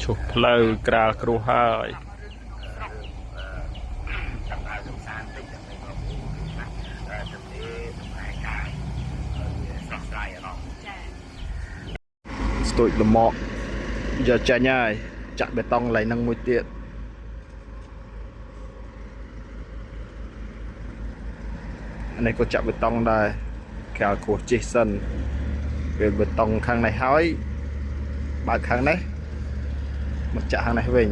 ឈុះផ្លូវក្រាលគ្រោះហើយស្ទូចលមកយកចាញ់ហើយចាក់បេតុងឡើងនឹងមួយទៀតនេះក៏ចាក់បេតុងដែរក្រៅគ្រោះជិះសិនពេលបេតុងខាងនេះហើយបើកខាងនេះមកចាក់ខាងនេះវិញ